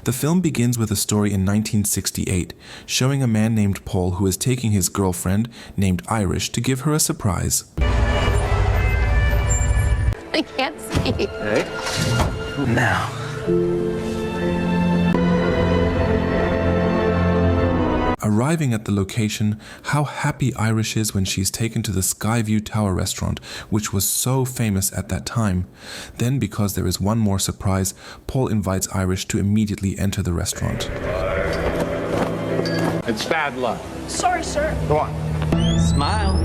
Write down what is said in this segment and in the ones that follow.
The film begins with a story in 1968, showing a man named Paul who is taking his girlfriend, named Irish, to give her a surprise. I can't see. Hey. Now. Arriving at the location, how happy Irish is when she's taken to the Skyview Tower restaurant, which was so famous at that time. Then, because there is one more surprise, Paul invites Irish to immediately enter the restaurant. It's bad luck. Sorry, sir. Go on. Smile.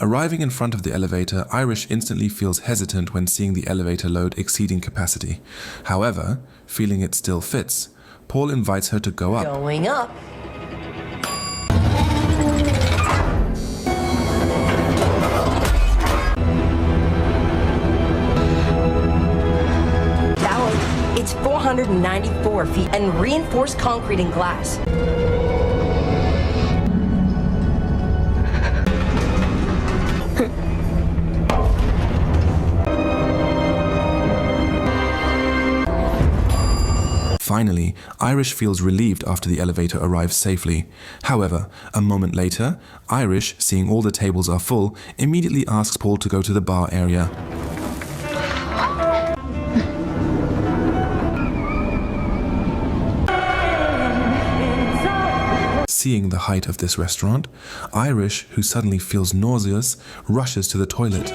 Arriving in front of the elevator, Irish instantly feels hesitant when seeing the elevator load exceeding capacity. However, feeling it still fits, Paul invites her to go up. Going up. Tower, it's 494 feet and reinforced concrete and glass. Finally, Irish feels relieved after the elevator arrives safely. However, a moment later, Irish, seeing all the tables are full, immediately asks Paul to go to the bar area. Seeing the height of this restaurant, Irish, who suddenly feels nauseous, rushes to the toilet.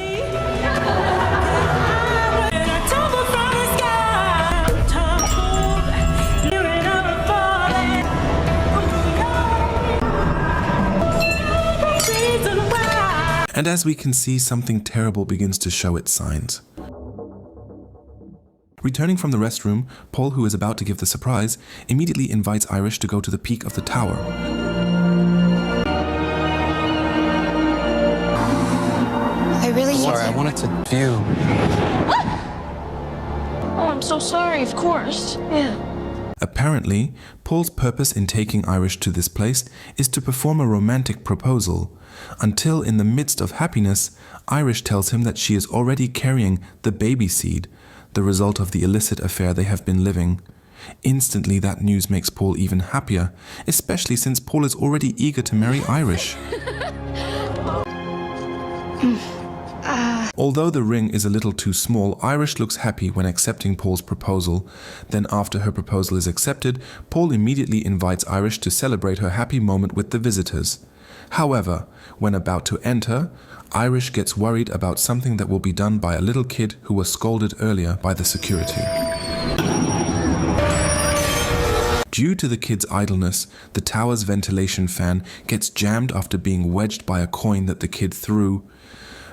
And as we can see, something terrible begins to show its signs. Returning from the restroom, Paul, who is about to give the surprise, immediately invites Irish to go to the peak of the tower. I really Sorry, I wanted to view. Oh, I'm so sorry, of course. Yeah. Apparently, Paul's purpose in taking Irish to this place is to perform a romantic proposal, until in the midst of happiness, Irish tells him that she is already carrying the baby seed, the result of the illicit affair they have been living. Instantly, that news makes Paul even happier, especially since Paul is already eager to marry Irish. Although the ring is a little too small, Irish looks happy when accepting Paul's proposal. Then after her proposal is accepted, Paul immediately invites Irish to celebrate her happy moment with the visitors. However, when about to enter, Irish gets worried about something that will be done by a little kid who was scolded earlier by the security. Due to the kid's idleness, the tower's ventilation fan gets jammed after being wedged by a coin that the kid threw.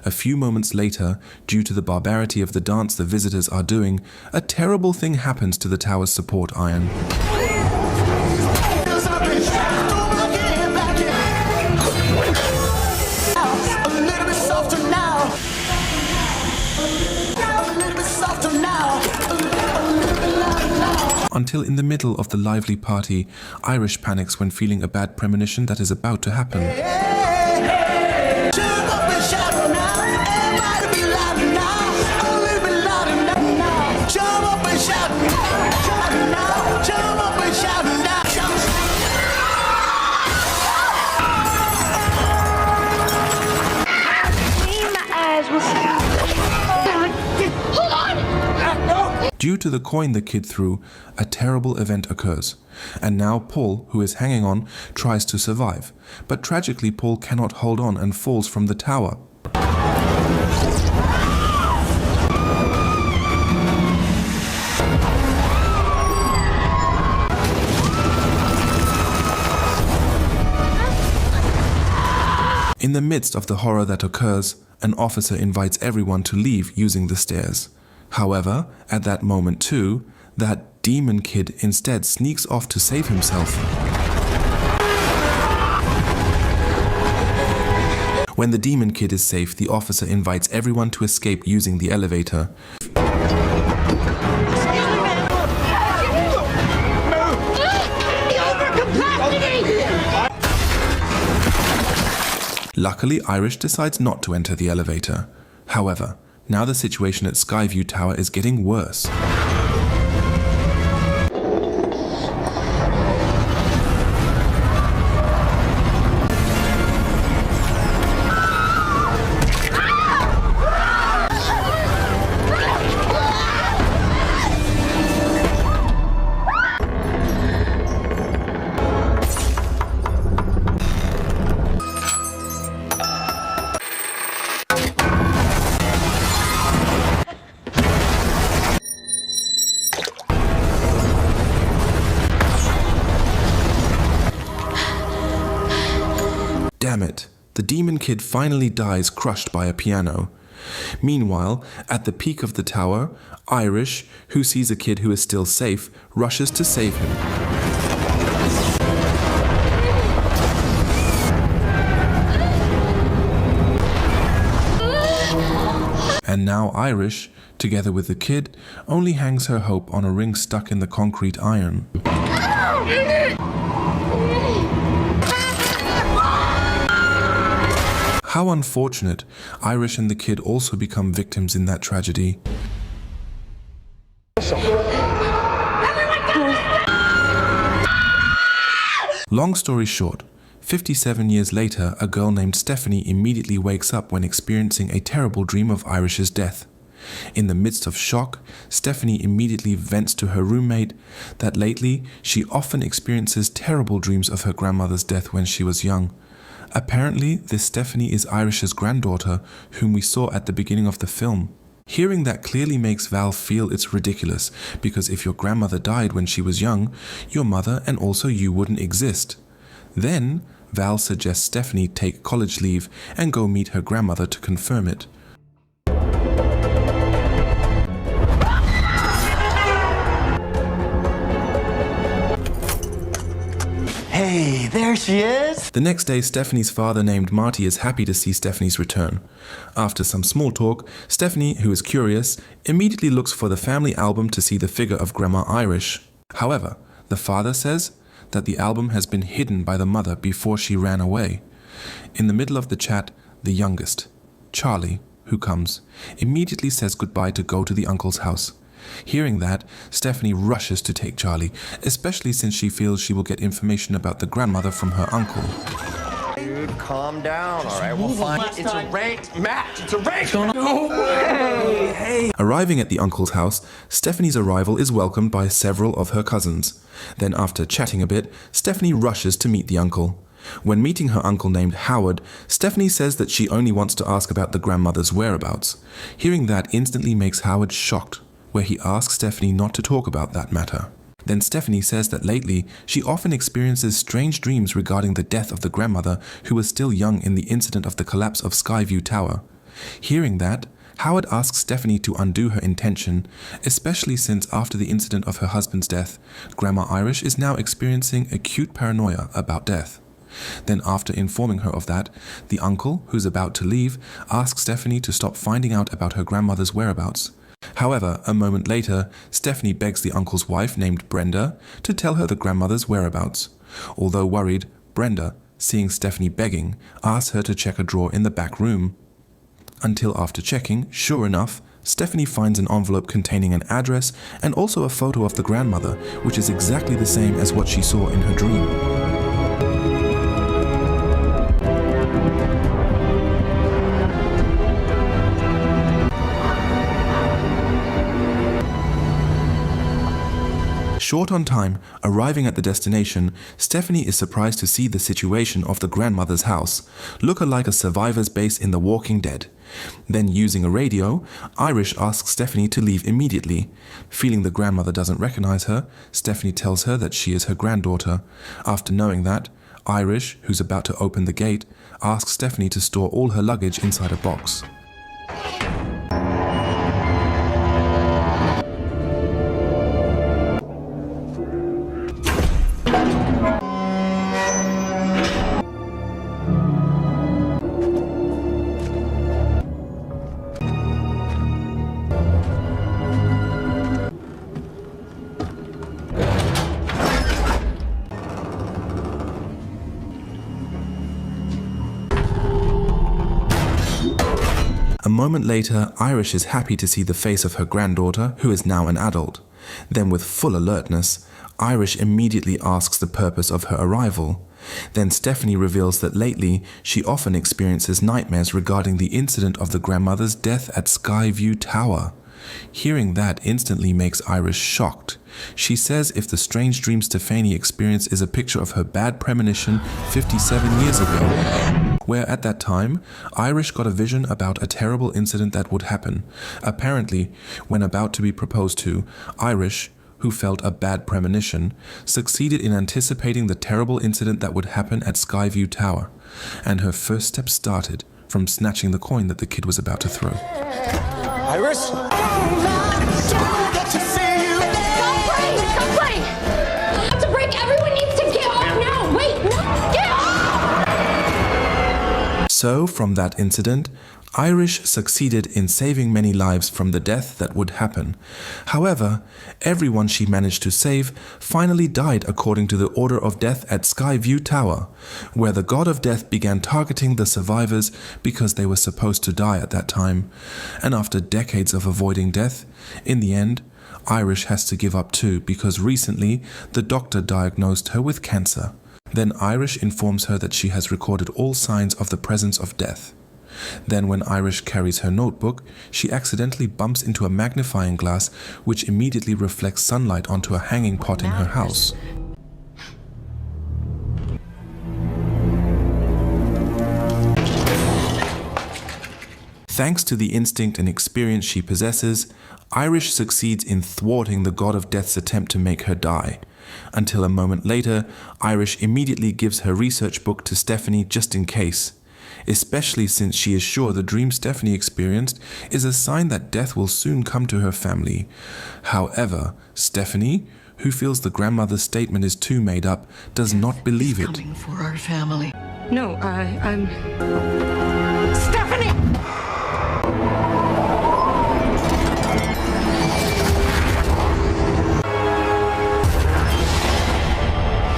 A few moments later, due to the barbarity of the dance the visitors are doing, a terrible thing happens to the tower's support iron. Until in the middle of the lively party, Irish panics when feeling a bad premonition that is about to happen. Due to the coin the kid threw, a terrible event occurs, and now Paul, who is hanging on, tries to survive. But tragically, Paul cannot hold on and falls from the tower. In the midst of the horror that occurs, an officer invites everyone to leave using the stairs. However, at that moment too, that demon kid instead sneaks off to save himself. When the demon kid is safe, the officer invites everyone to escape using the elevator. Luckily, Irish decides not to enter the elevator. However, now the situation at Skyview Tower is getting worse. Damn it. The demon kid finally dies crushed by a piano. Meanwhile, at the peak of the tower, Irish, who sees a kid who is still safe, rushes to save him. And now Irish, together with the kid, only hangs her hope on a ring stuck in the concrete iron. How unfortunate. Irish and the kid also become victims in that tragedy. Long story short, 57 years later, a girl named Stephanie immediately wakes up when experiencing a terrible dream of Irish's death. In the midst of shock, Stephanie immediately vents to her roommate that lately she often experiences terrible dreams of her grandmother's death when she was young. Apparently, this Stephanie is Irish's granddaughter, whom we saw at the beginning of the film. Hearing that clearly makes Val feel it's ridiculous, because if your grandmother died when she was young, your mother and also you wouldn't exist. Then, Val suggests Stephanie take college leave and go meet her grandmother to confirm it. Hey, there she is! The next day, Stephanie's father named Marty is happy to see Stephanie's return. After some small talk, Stephanie, who is curious, immediately looks for the family album to see the figure of Grandma Irish. However, the father says that the album has been hidden by the mother before she ran away. In the middle of the chat, the youngest, Charlie, who comes, immediately says goodbye to go to the uncle's house. Hearing that, Stephanie rushes to take Charlie, especially since she feels she will get information about the grandmother from her uncle. Dude, calm down, alright? We'll find it. It's a ranked match! It's a ranked match! No way! Hey! Arriving at the uncle's house, Stephanie's arrival is welcomed by several of her cousins. Then after chatting a bit, Stephanie rushes to meet the uncle. When meeting her uncle named Howard, Stephanie says that she only wants to ask about the grandmother's whereabouts. Hearing that instantly makes Howard shocked, where he asks Stephanie not to talk about that matter. Then Stephanie says that lately she often experiences strange dreams regarding the death of the grandmother who was still young in the incident of the collapse of Skyview Tower. Hearing that, Howard asks Stephanie to undo her intention, especially since after the incident of her husband's death, Grandma Irish is now experiencing acute paranoia about death. Then after informing her of that, the uncle, who's about to leave, asks Stephanie to stop finding out about her grandmother's whereabouts. However, a moment later, Stephanie begs the uncle's wife named Brenda to tell her the grandmother's whereabouts. Although worried, Brenda, seeing Stephanie begging, asks her to check a drawer in the back room. Until after checking, sure enough, Stephanie finds an envelope containing an address and also a photo of the grandmother, which is exactly the same as what she saw in her dream. Short on time, arriving at the destination, Stephanie is surprised to see the situation of the grandmother's house, look like a survivor's base in The Walking Dead. Then using a radio, Irish asks Stephanie to leave immediately. Feeling the grandmother doesn't recognize her, Stephanie tells her that she is her granddaughter. After knowing that, Irish, who's about to open the gate, asks Stephanie to store all her luggage inside a box. A moment later, Irish is happy to see the face of her granddaughter, who is now an adult. Then with full alertness, Irish immediately asks the purpose of her arrival. Then Stephanie reveals that lately, she often experiences nightmares regarding the incident of the grandmother's death at Skyview Tower. Hearing that instantly makes Irish shocked. She says if the strange dream Stephanie experienced is a picture of her bad premonition 57 years ago, where at that time, Irish got a vision about a terrible incident that would happen. Apparently, when about to be proposed to, Irish, who felt a bad premonition, succeeded in anticipating the terrible incident that would happen at Skyview Tower, and her first step started from snatching the coin that the kid was about to throw. Iris? Don't play! It's a break. Everyone needs to get off now. Wait, no, get off! So, from that incident, Irish succeeded in saving many lives from the death that would happen. However, everyone she managed to save finally died according to the order of death at Skyview Tower, where the god of death began targeting the survivors because they were supposed to die at that time. And after decades of avoiding death, in the end, Irish has to give up too because recently the doctor diagnosed her with cancer. Then Irish informs her that she has recorded all signs of the presence of death. Then when Irish carries her notebook, she accidentally bumps into a magnifying glass which immediately reflects sunlight onto a hanging pot in her house. Thanks to the instinct and experience she possesses, Irish succeeds in thwarting the god of death's attempt to make her die. Until a moment later, Irish immediately gives her research book to Stephanie just in case. Especially since she is sure the dream Stephanie experienced is a sign that death will soon come to her family. However, Stephanie, who feels the grandmother's statement is too made up, does not believe it. Coming for our family. No, I'm... Stephanie!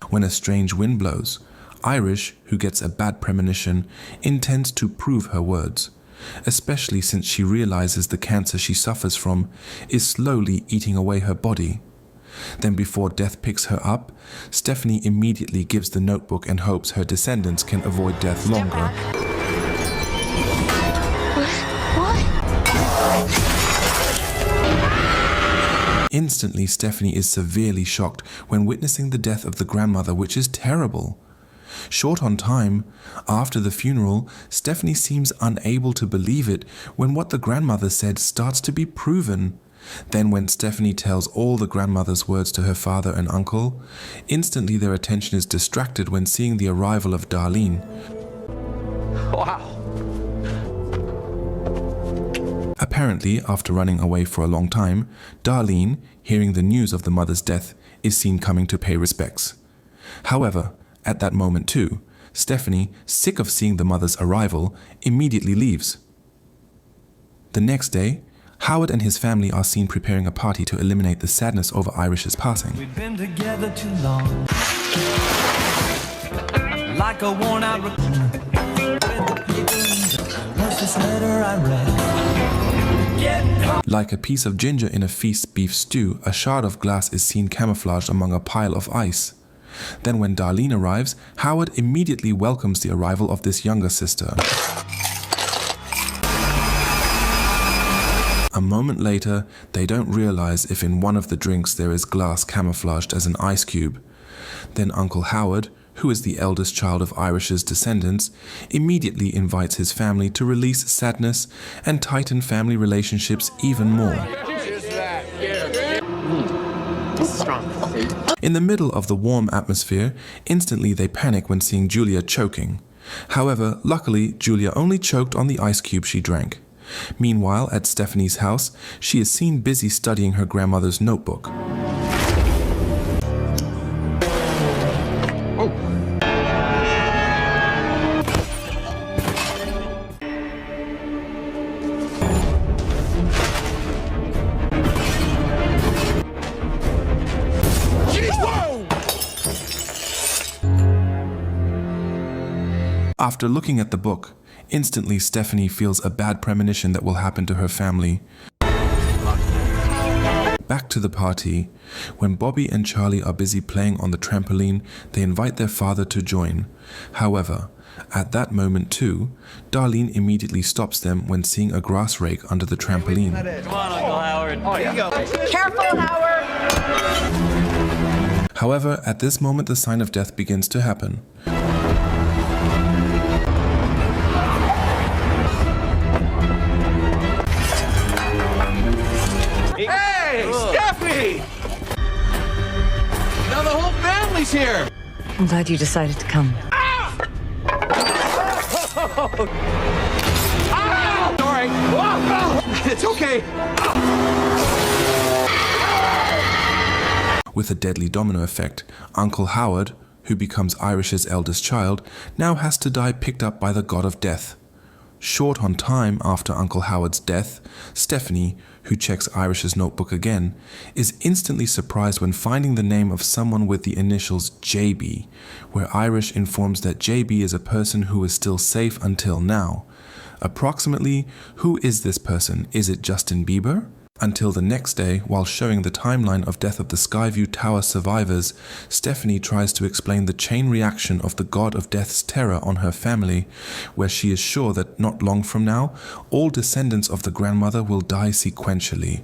When a strange wind blows, Irish, who gets a bad premonition, intends to prove her words, especially since she realizes the cancer she suffers from is slowly eating away her body. Then before death picks her up, Stephanie immediately gives the notebook and hopes her descendants can avoid death longer. Instantly, Stephanie is severely shocked when witnessing the death of the grandmother, which is terrible. Short on time, after the funeral, Stephanie seems unable to believe it when what the grandmother said starts to be proven. Then when Stephanie tells all the grandmother's words to her father and uncle, instantly their attention is distracted when seeing the arrival of Darlene. Wow. Apparently, after running away for a long time, Darlene, hearing the news of the mother's death, is seen coming to pay respects. However, at that moment too, Stephanie, sick of seeing the mother's arrival, immediately leaves. The next day, Howard and his family are seen preparing a party to eliminate the sadness over Irish's passing. We've been together too long, like a worn out what's this letter I read? Like a piece of ginger in a feast beef stew, a shard of glass is seen camouflaged among a pile of ice. Then when Darlene arrives, Howard immediately welcomes the arrival of this younger sister. A moment later, they don't realize if in one of the drinks there is glass camouflaged as an ice cube. Then Uncle Howard, who is the eldest child of Irish's descendants, immediately invites his family to release sadness and tighten family relationships even more. In the middle of the warm atmosphere, instantly they panic when seeing Julia choking. However, luckily, Julia only choked on the ice cube she drank. Meanwhile, at Stephanie's house, she is seen busy studying her grandmother's notebook. After looking at the book, instantly Stephanie feels a bad premonition that will happen to her family. Back to the party. When Bobby and Charlie are busy playing on the trampoline, they invite their father to join. However, at that moment too, Darlene immediately stops them when seeing a grass rake under the trampoline. Come on, Uncle Howard. Oh, here you go. Careful, Howard! However, at this moment the sign of death begins to happen. He's here! I'm glad you decided to come. Sorry. It's okay. With a deadly domino effect, Uncle Howard, who becomes Irish's eldest child, now has to die picked up by the god of death. Short on time after Uncle Howard's death, Stephanie, who checks Irish's notebook again, is instantly surprised when finding the name of someone with the initials JB, where Irish informs that JB is a person who is still safe until now. Approximately, who is this person? Is it Justin Bieber? Until the next day, while showing the timeline of Death of the Skyview Tower survivors, Stephanie tries to explain the chain reaction of the god of death's terror on her family, where she is sure that not long from now, all descendants of the grandmother will die sequentially.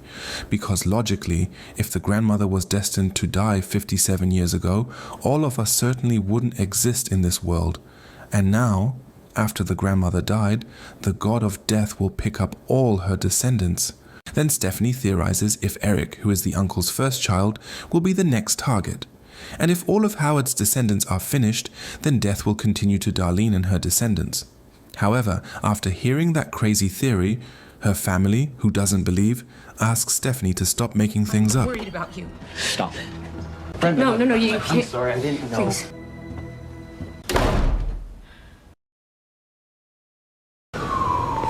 Because logically, if the grandmother was destined to die 57 years ago, all of us certainly wouldn't exist in this world. And now, after the grandmother died, the god of death will pick up all her descendants. Then Stephanie theorizes if Erik, who is the uncle's first child, will be the next target. And if all of Howard's descendants are finished, then death will continue to Darlene and her descendants. However, after hearing that crazy theory, her family, who doesn't believe, asks Stephanie to stop making things up. I'm worried about you. Stop it. No, you I'm can't. sorry, I didn't know. Please.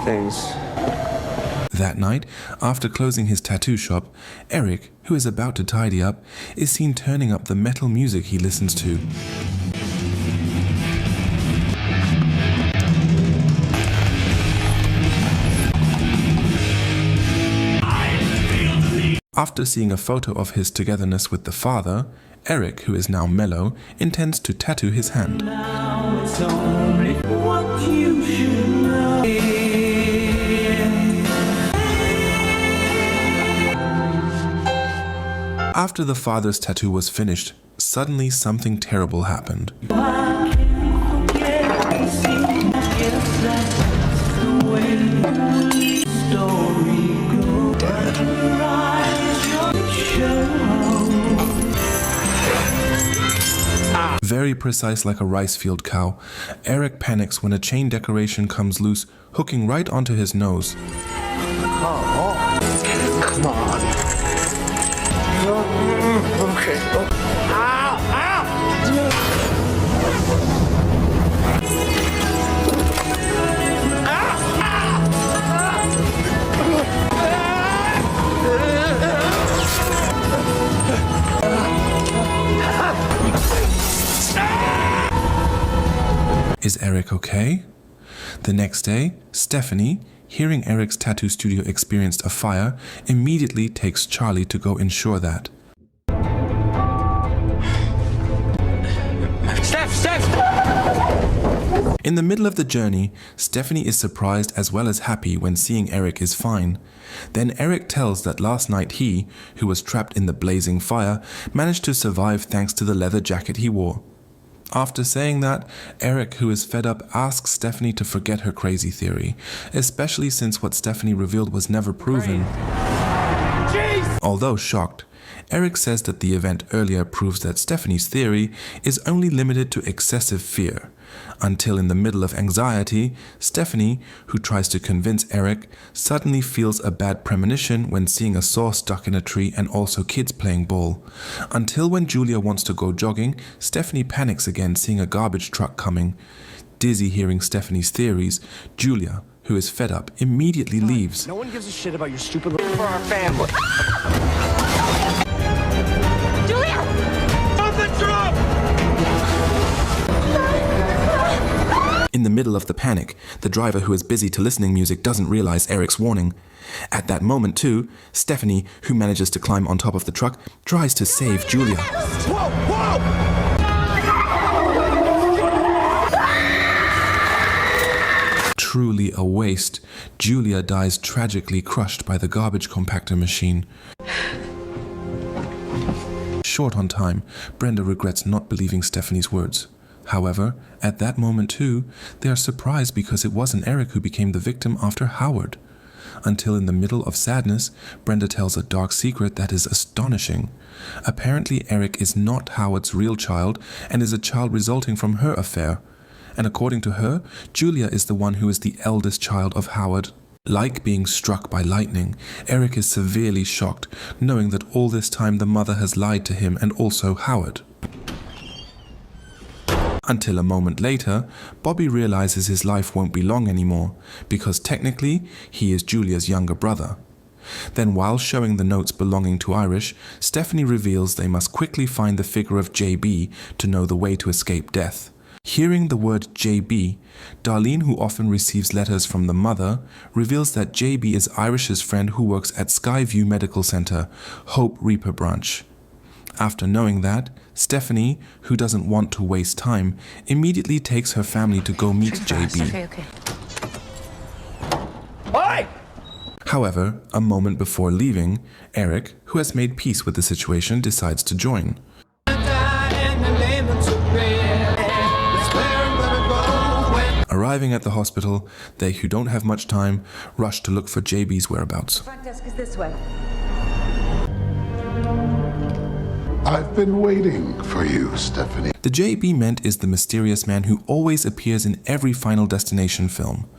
Things. That night, after closing his tattoo shop, Erik, who is about to tidy up, is seen turning up the metal music he listens to. After seeing a photo of his togetherness with the father, Erik, who is now mellow, intends to tattoo his hand. Now it's only what you should know. After the father's tattoo was finished, suddenly something terrible happened. I can't forget the scene. Yes, that's the way the story goes. Very precise like a rice field cow, Erik panics when a chain decoration comes loose, hooking right onto his nose. Come on. Okay. Ow! Is Erik okay? The next day, Stephanie, hearing Erik's tattoo studio experienced a fire, immediately takes Charlie to go ensure that. Steph! In the middle of the journey, Stephanie is surprised as well as happy when seeing Erik is fine. Then Erik tells that last night he, who was trapped in the blazing fire, managed to survive thanks to the leather jacket he wore. After saying that, Erik, who is fed up, asks Stephanie to forget her crazy theory, especially since what Stephanie revealed was never proven. Although shocked, Erik says that the event earlier proves that Stephanie's theory is only limited to excessive fear, until in the middle of anxiety, Stephanie, who tries to convince Erik, suddenly feels a bad premonition when seeing a saw stuck in a tree and also kids playing ball. Until when Julia wants to go jogging, Stephanie panics again seeing a garbage truck coming. Dizzy hearing Stephanie's theories, Julia, who is fed up, immediately leaves. No one gives a shit about your stupid little for our family. Julia! Stop the truck! In the middle of the panic, the driver who is busy to listening music doesn't realize Erik's warning. At that moment too, Stephanie, who manages to climb on top of the truck, tries to save Julia. Whoa! Truly a waste, Julia dies tragically crushed by the garbage compactor machine. Short on time, Brenda regrets not believing Stephanie's words. However, at that moment too, they are surprised because it wasn't Erik who became the victim after Howard. until in the middle of sadness, Brenda tells a dark secret that is astonishing. Apparently, Erik is not Howard's real child and is a child resulting from her affair. And according to her, Julia is the one who is the eldest child of Howard. Like being struck by lightning, Erik is severely shocked, knowing that all this time the mother has lied to him and also Howard. Until a moment later, Bobby realizes his life won't be long anymore, because technically, he is Julia's younger brother. Then while showing the notes belonging to Irish, Stephanie reveals they must quickly find the figure of JB to know the way to escape death. Hearing the word JB, Darlene, who often receives letters from the mother, reveals that JB is Irish's friend who works at Skyview Medical Center, Hope Reaper branch. After knowing that, Stephanie, who doesn't want to waste time, immediately takes her family to go meet JB. Okay. Oi! However, a moment before leaving, Erik, who has made peace with the situation, decides to join. Arriving at the hospital, they who don't have much time rush to look for JB's whereabouts. Front desk is this way. I've been waiting for you, Stephanie. The JB meant is the mysterious man who always appears in every Final Destination film.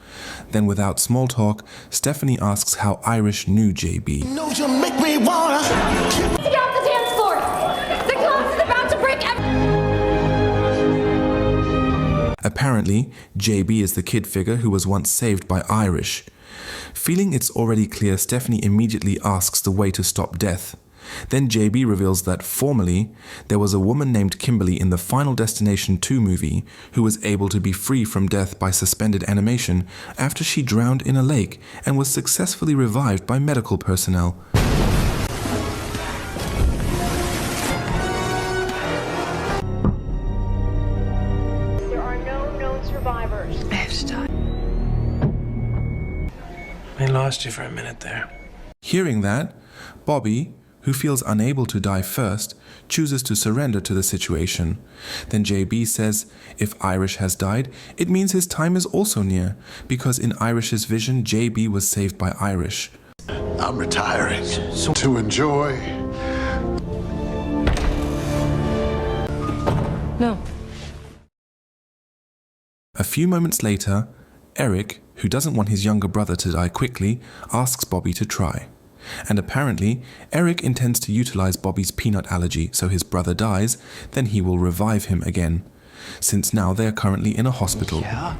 Then without small talk, Stephanie asks how Irish knew JB. No, you make me wanna. Get off the dance floor! The glass is about to break Apparently, JB is the kid figure who was once saved by Irish. Feeling it's already clear, Stephanie immediately asks the way to stop death. Then JB reveals that formerly, there was a woman named Kimberly in the Final Destination 2 movie who was able to be free from death by suspended animation after she drowned in a lake and was successfully revived by medical personnel. There are no known survivors. I have to die. I lost you for a minute there. Hearing that, Bobby, who feels unable to die first, chooses to surrender to the situation. Then JB says if Irish has died, it means his time is also near, because in Irish's vision, JB was saved by Irish. I'm retiring to enjoy. No. A few moments later, Erik, who doesn't want his younger brother to die quickly, asks Bobby to try. And apparently, Erik intends to utilize Bobby's peanut allergy so his brother dies, then he will revive him again, since now they are currently in a hospital. Yeah.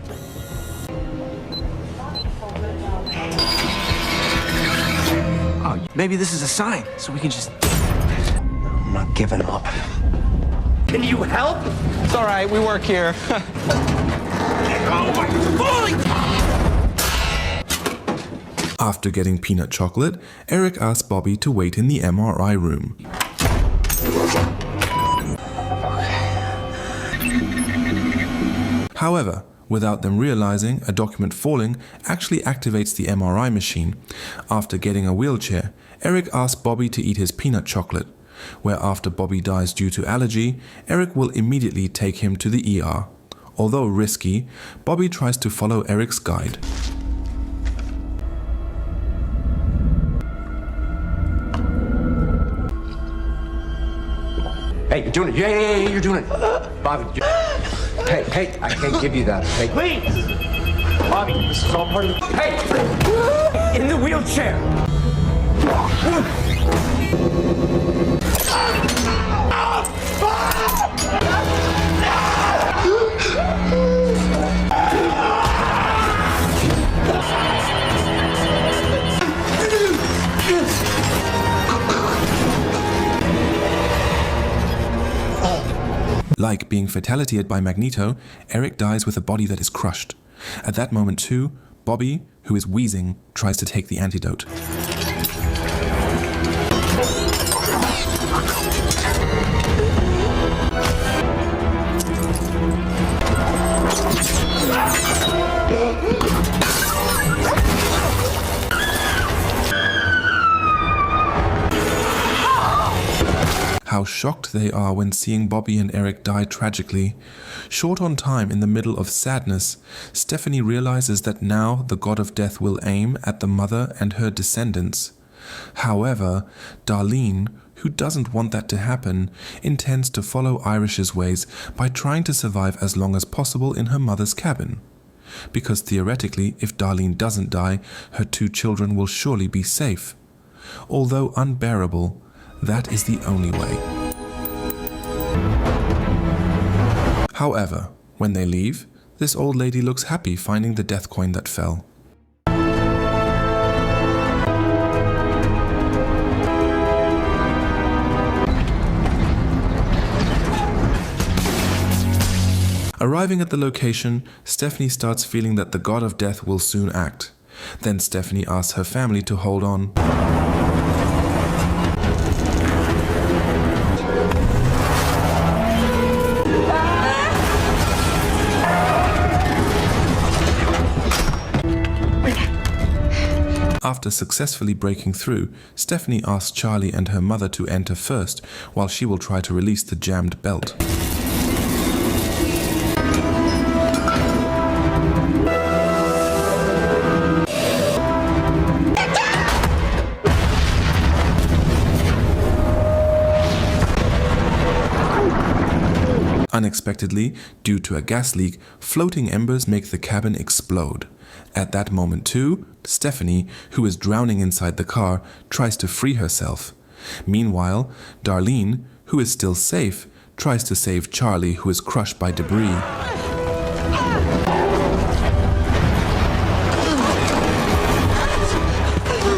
Oh, maybe this is a sign, so we can just... I'm not giving up. Can you help? It's all right, we work here. After getting peanut chocolate, Erik asks Bobby to wait in the MRI room. However, without them realizing, a document falling actually activates the MRI machine. After getting a wheelchair, Erik asks Bobby to eat his peanut chocolate, where after Bobby dies due to allergy, Erik will immediately take him to the ER. Although risky, Bobby tries to follow Erik's guide. Hey, you're doing it. Yeah, you're doing it. Bobby, hey, I can't give you that. Hey, please! Bobby, this is all part of the... Hey! In the wheelchair! Like being fatalityed by Magneto, Erik dies with a body that is crushed. At that moment too, Bobby, who is wheezing, tries to take the antidote. how shocked they are when seeing Bobby and Erik die tragically. Short on time in the middle of sadness, Stephanie realizes that now the god of death will aim at the mother and her descendants. However, Darlene, who doesn't want that to happen, intends to follow Irish's ways by trying to survive as long as possible in her mother's cabin. Because theoretically, if Darlene doesn't die, her 2 children will surely be safe. Although unbearable, that is the only way. However, when they leave, this old lady looks happy finding the death coin that fell. Arriving at the location, Stephanie starts feeling that the god of death will soon act. Then Stephanie asks her family to hold on. After successfully breaking through, Stephanie asks Charlie and her mother to enter first, while she will try to release the jammed belt. Unexpectedly, due to a gas leak, floating embers make the cabin explode. At that moment too, Stephanie, who is drowning inside the car, tries to free herself. Meanwhile, Darlene, who is still safe, tries to save Charlie, who is crushed by debris.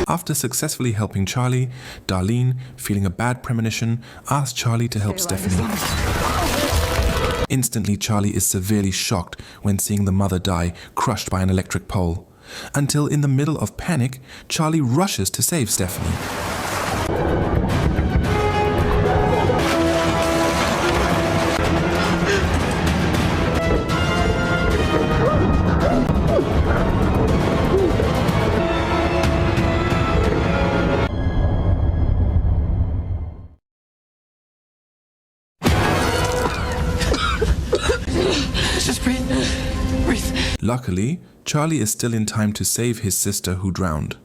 After successfully helping Charlie, Darlene, feeling a bad premonition, asks Charlie to help Stephanie. Instantly, Charlie is severely shocked when seeing the mother die, crushed by an electric pole. Until in the middle of panic, Charlie rushes to save Stephanie. Just breathe. Breathe. Luckily, Charlie is still in time to save his sister who drowned.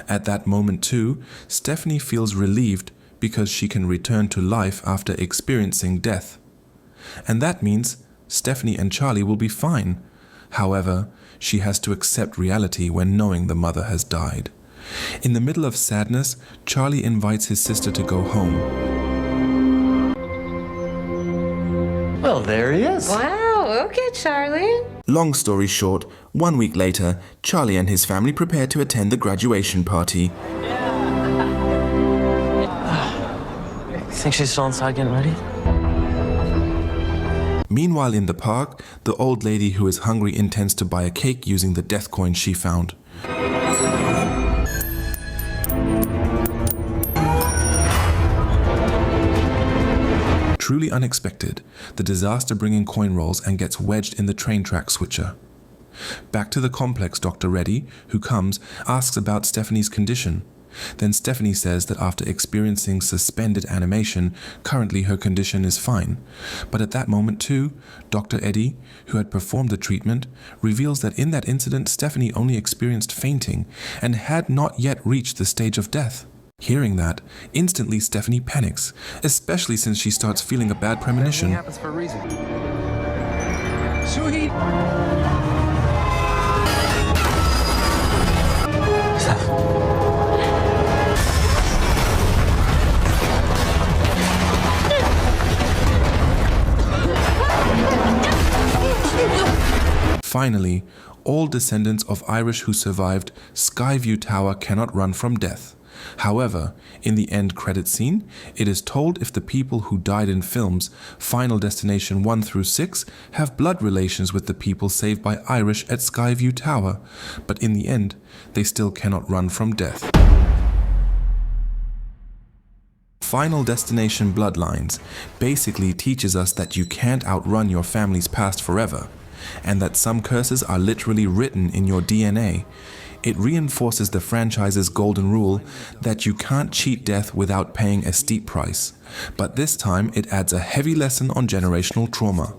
At that moment too, Stephanie feels relieved because she can return to life after experiencing death. And that means Stephanie and Charlie will be fine. However, she has to accept reality when knowing the mother has died. In the middle of sadness, Charlie invites his sister to go home. Well, there he is. Wow, okay, Charlie. Long story short, 1 week later, Charlie and his family prepare to attend the graduation party. Think she's still inside getting ready? Meanwhile in the park, the old lady who is hungry intends to buy a cake using the death coin she found. Truly unexpected, the disaster bringing coin rolls and gets wedged in the train track switcher. Back to the complex, Dr. Reddy, who comes, asks about Stephanie's condition. Then Stephanie says that after experiencing suspended animation, currently her condition is fine. But at that moment too, Dr. Eddie, who had performed the treatment, reveals that in that incident Stephanie only experienced fainting and had not yet reached the stage of death. Hearing that, instantly Stephanie panics, especially since she starts feeling a bad premonition. Everything happens for a reason. Sweet. Finally, all descendants of Irish who survived Skyview Tower cannot run from death. However, in the end credit scene, it is told if the people who died in films Final Destination 1 through 6 have blood relations with the people saved by Irish at Skyview Tower, but in the end, they still cannot run from death. Final Destination Bloodlines basically teaches us that you can't outrun your family's past forever, and that some curses are literally written in your DNA. It reinforces the franchise's golden rule that you can't cheat death without paying a steep price. But this time it adds a heavy lesson on generational trauma,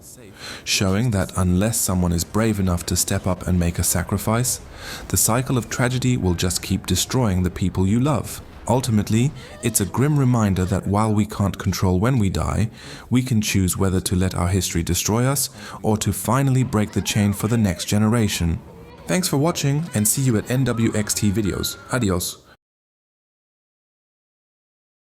showing that unless someone is brave enough to step up and make a sacrifice, the cycle of tragedy will just keep destroying the people you love. Ultimately, it's a grim reminder that while we can't control when we die, we can choose whether to let our history destroy us or to finally break the chain for the next generation. Thanks for watching and see you at NWXT videos. Adios.